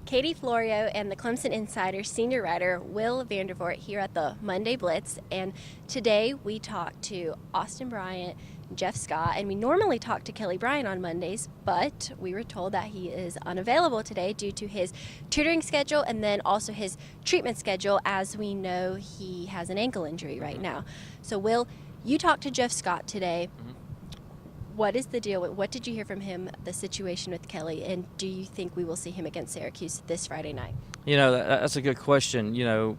Katie Florio and the Clemson Insider senior writer Will Vandervoort here at the Monday Blitz. And today we talked to Austin Bryant, Jeff Scott, and we normally talk to Kelly Bryant on Mondays, but we were told that he is unavailable today due to his tutoring schedule and then also his treatment schedule. As we know, he has an ankle injury right now. So, Will, you talked to Jeff Scott today. What is the deal? What did you hear from him, the situation with Kelly, and do you think we will see him against Syracuse this Friday night? You know, that's a good question. You know,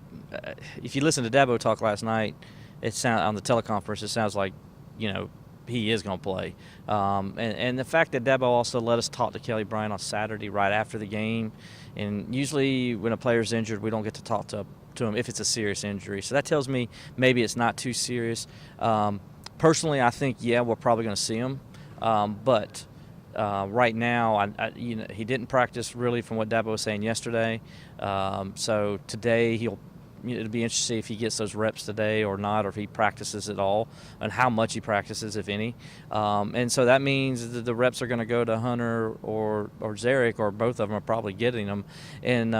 if you listen to Dabo talk last night, on the teleconference, it sounds like, you know, he is going to play. And the fact that Dabo also let us talk to Kelly Bryant on Saturday right after the game, and usually when a player's injured, we don't get to talk to him if it's a serious injury. So that tells me maybe it's not too serious. Personally, I think, yeah, we're probably going to see him. But right now, he didn't practice really from what Dabo was saying yesterday. So today it'll be interesting to see if he gets those reps today or not, or if he practices at all, and how much he practices, if any. And so that means that the reps are going to go to Hunter or Zarek, or both of them are probably getting them. And,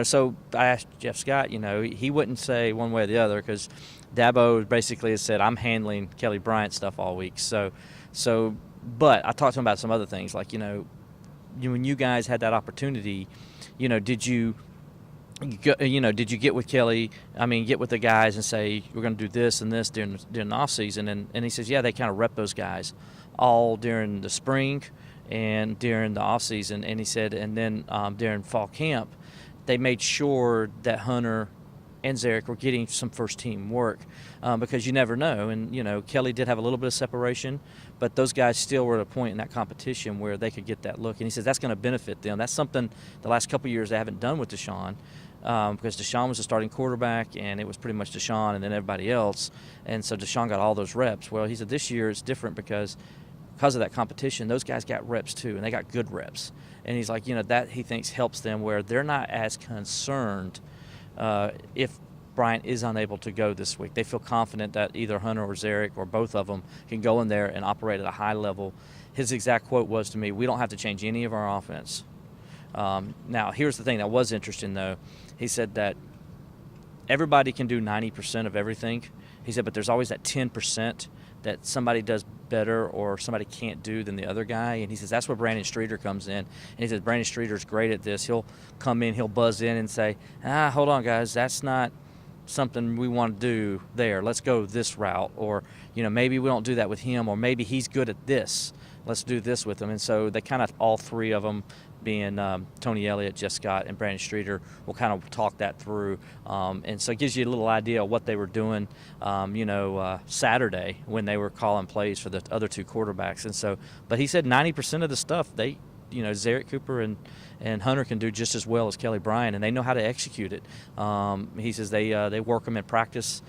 so I asked Jeff Scott, he wouldn't say one way or the other, because Dabo basically has said, I'm handling Kelly Bryant stuff all week. But I talked to him about some other things, like, when you guys had that opportunity, did you get with Kelly, get with the guys and say, we're going to do this and this during the off season? And he says, yeah, they kind of rep those guys all during the spring and during the off season. And he said, and then during fall camp, they made sure that Hunter and Zarek were getting some first-team work because you never know. And, Kelly did have a little bit of separation, but those guys still were at a point in that competition where they could get that look. And he says that's going to benefit them. That's something the last couple of years they haven't done with Deshaun, because Deshaun was the starting quarterback, and it was pretty much Deshaun and then everybody else. And so Deshaun got all those reps. Well, he said this year it's different because of that competition, those guys got reps too, and they got good reps. And he's like, that he thinks helps them where they're not as concerned if Bryant is unable to go this week. They feel confident that either Hunter or Zarek or both of them can go in there and operate at a high level. His exact quote was to me, we don't have to change any of our offense. Now, here's the thing that was interesting, though. He said that everybody can do 90% of everything. He said, but there's always that 10% that somebody does better or somebody can't do than the other guy. And he says that's where Brandon Streeter comes in. And he says Brandon Streeter's great at this. He'll come in, he'll buzz in and say, hold on, guys, that's not something we want to do there. Let's go this route. Or, maybe we don't do that with him, or maybe he's good at this. Let's do this with him. And so they kind of, all three of them, being Tony Elliott, Jeff Scott, and Brandon Streeter, will kind of talk that through. And so it gives you a little idea of what they were doing, Saturday when they were calling plays for the other two quarterbacks. And so, but he said 90% of the stuff Zarek Cooper and Hunter can do just as well as Kelly Bryant, and they know how to execute it. He says they work them in practice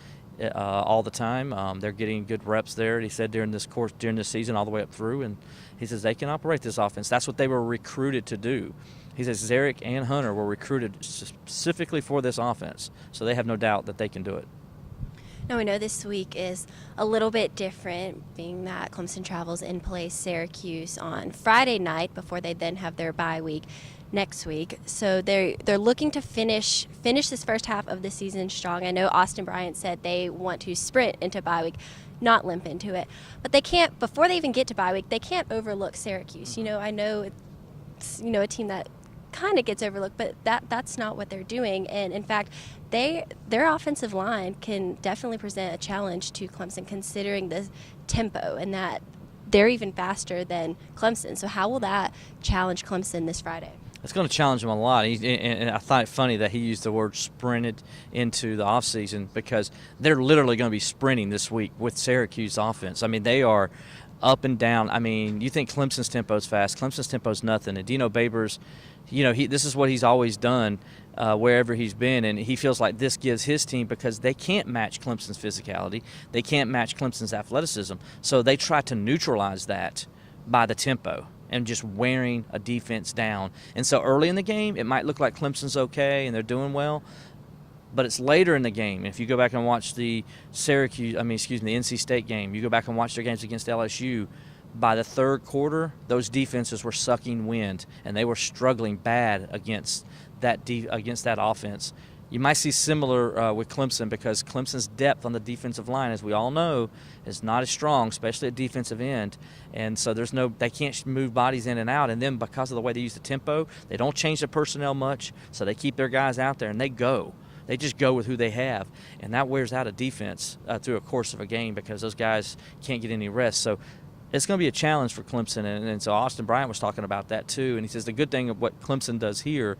all the time. They're getting good reps there. He said during this season, all the way up through, and he says they can operate this offense. That's what they were recruited to do. He says Zarek and Hunter were recruited specifically for this offense, so they have no doubt that they can do it. Now, we know this week is a little bit different, being that Clemson travels in play Syracuse on Friday night before they then have their bye week next week. So they're looking to finish this first half of the season strong. I know Austin Bryant said they want to sprint into bye week, not limp into it. But they can't, before they even get to bye week, they can't overlook Syracuse. I know it's a team that kind of gets overlooked, but that's not what they're doing. And in fact, their offensive line can definitely present a challenge to Clemson, considering the tempo and that they're even faster than Clemson. So how will that challenge Clemson this Friday? It's going to challenge him a lot. And I thought it funny that he used the word sprinted into the offseason, because they're literally going to be sprinting this week with Syracuse offense. They are up and down. You think Clemson's tempo is fast. Clemson's tempo is nothing. And Dino Babers, this is what he's always done wherever he's been, and he feels like this gives his team, because they can't match Clemson's physicality. They can't match Clemson's athleticism. So they try to neutralize that by the tempo and just wearing a defense down. And so early in the game, it might look like Clemson's okay and they're doing well, but it's later in the game. If you go back and watch the NC State game, you go back and watch their games against LSU, by the third quarter, those defenses were sucking wind, and they were struggling bad against against that offense. You might see similar with Clemson, because Clemson's depth on the defensive line, as we all know, is not as strong, especially at defensive end. And so they can't move bodies in and out. And then because of the way they use the tempo, they don't change the personnel much, so they keep their guys out there and they go. They just go with who they have, and that wears out a defense through a course of a game, because those guys can't get any rest. So it's going to be a challenge for Clemson, and so Austin Bryant was talking about that too. And he says the good thing of what Clemson does here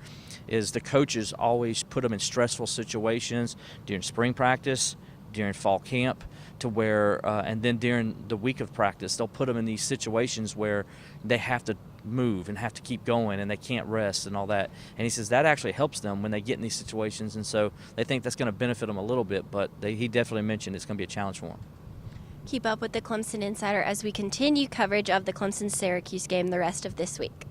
is the coaches always put them in stressful situations during spring practice, during fall camp, to where and then during the week of practice, they'll put them in these situations where they have to move and have to keep going and they can't rest and all that. And he says that actually helps them when they get in these situations, and so they think that's going to benefit them a little bit, but he definitely mentioned it's going to be a challenge for them. Keep up with the Clemson Insider as we continue coverage of the Clemson-Syracuse game the rest of this week.